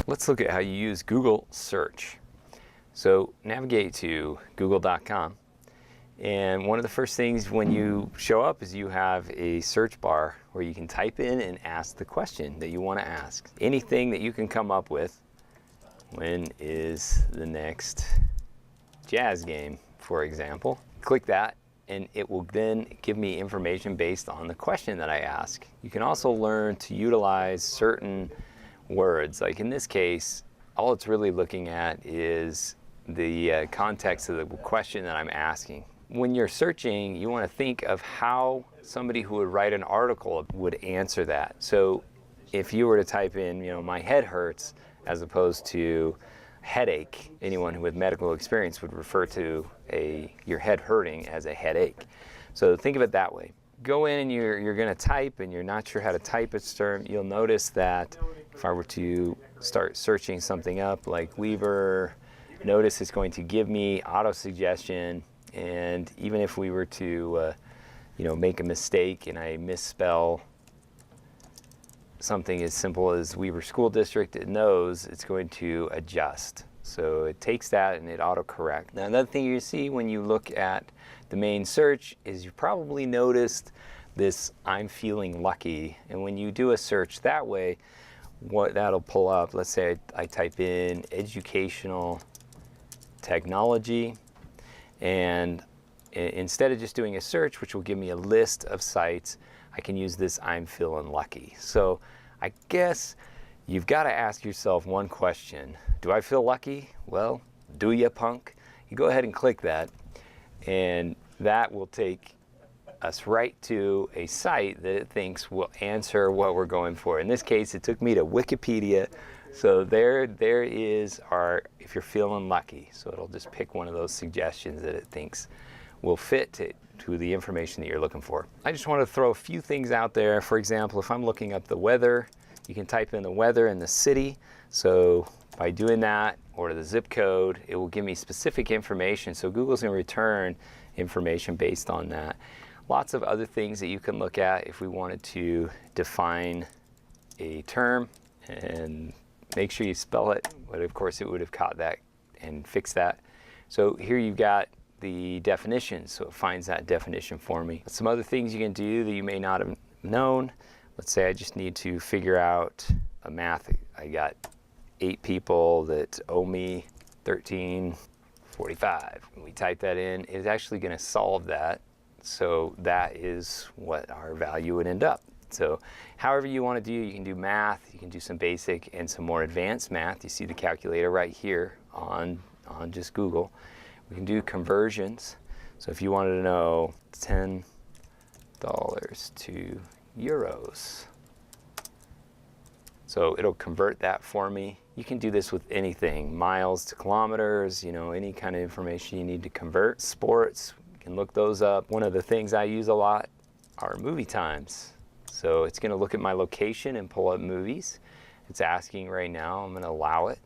Let's look at how you use Google search. So navigate to google.com, and one of the first things when you show up is you have a search bar where you can type in and ask the question that you want to ask. Anything that you can come up with. When is the next jazz game, for example? Click that and it will then give me information based on the question that I ask. You can also learn to utilize certain words. Like in this case, all it's really looking at is the context of the question that I'm asking. When you're searching, you want to think of how somebody who would write an article would answer that. So if you were to type in, my head hurts, as opposed to headache, anyone with medical experience would refer to your head hurting as a headache. So think of it that way. Go in and you're going to type and you're not sure how to type a term. You'll notice that if I were to start searching something up like Weaver, notice it's going to give me auto suggestion. And even if we were to make a mistake and I misspell something as simple as Weaver School District, it knows it's going to adjust. So it takes that and it autocorrects. Now another thing you see when you look at the main search is you probably noticed this I'm feeling lucky. And when you do a search that way, what that'll pull up, let's say I type in educational technology, and instead of just doing a search, which will give me a list of sites, I can use this I'm feeling lucky. So I guess you've got to ask yourself one question. Do I feel lucky? Well, do ya, punk? You go ahead and click that, and that will take us right to a site that it thinks will answer what we're going for. In this case, it took me to Wikipedia. So there is our if you're feeling lucky. So it'll just pick one of those suggestions that it thinks will fit to the information that you're looking for. I just want to throw a few things out there. For example, if I'm looking up the weather, you can type in the weather in the city. So by doing that, or the zip code, it will give me specific information. So Google's going to return information based on that. Lots of other things that you can look at if we wanted to define a term, and make sure you spell it, but of course it would have caught that and fixed that. So here you've got the definition, so it finds that definition for me. Some other things you can do that you may not have known. Let's say I just need to figure out a math. I got 8 people that owe me $13.45. When we type that in, it's actually going to solve that. So that is what our value would end up. So however you want to do, you can do math, you can do some basic and some more advanced math. You see the calculator right here on just Google. We can do conversions. So if you wanted to know $10 to euros, so it'll convert that for me. You can do this with anything, miles to kilometers, any kind of information you need to convert. Sports, you can look those up. One of the things I use a lot are movie times. So it's going to look at my location and pull up movies. It's asking right now, I'm going to allow it.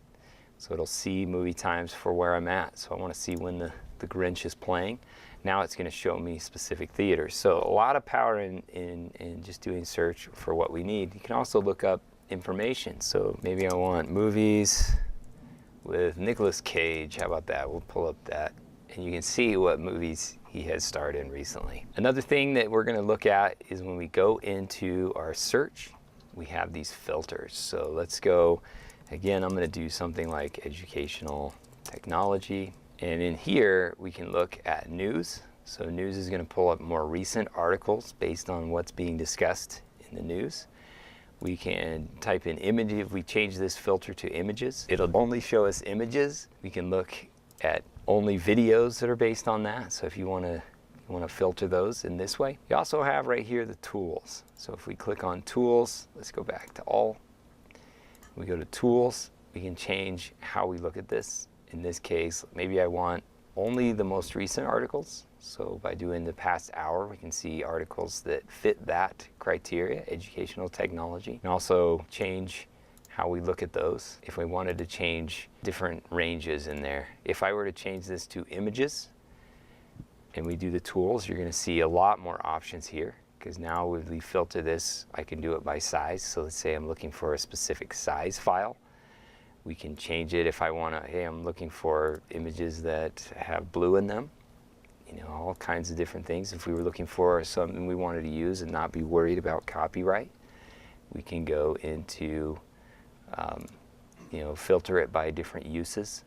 So it'll see movie times for where I'm at. So I want to see when the Grinch is playing. Now it's going to show me specific theaters. So a lot of power in just doing search for what we need. You can also look up information. So maybe I want movies with Nicolas Cage. How about that? We'll pull up that. And you can see what movies he has starred in recently. Another thing that we're going to look at is when we go into our search, we have these filters. So let's go. Again, I'm going to do something like educational technology. And in here, we can look at news. So news is going to pull up more recent articles based on what's being discussed in the news. We can type in image. If we change this filter to images, it'll only show us images. We can look at only videos that are based on that. So if you want to filter those in this way. You also have right here the tools. So if we click on tools, let's go back to all. We go to tools, we can change how we look at this. In this case, maybe I want only the most recent articles. So by doing the past hour, we can see articles that fit that criteria, educational technology. And also change how we look at those. If we wanted to change different ranges in there. If I were to change this to images, and we do the tools, you're going to see a lot more options here. Because now if we filter this, I can do it by size. So let's say I'm looking for a specific size file. We can change it if I want to, hey, I'm looking for images that have blue in them. You know, all kinds of different things. If we were looking for something we wanted to use and not be worried about copyright, we can go into, you know, filter it by different uses.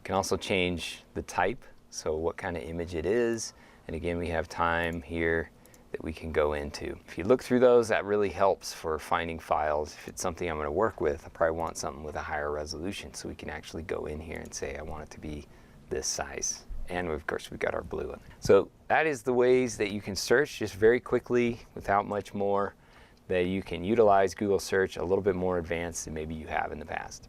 We can also change the type, so what kind of image it is. And again, we have time here that we can go into. If you look through those, that really helps for finding files. If it's something I'm going to work with, I probably want something with a higher resolution, so we can actually go in here and say, I want it to be this size. And of course, we've got our blue in. So that is the ways that you can search just very quickly without much more, that you can utilize Google search a little bit more advanced than maybe you have in the past.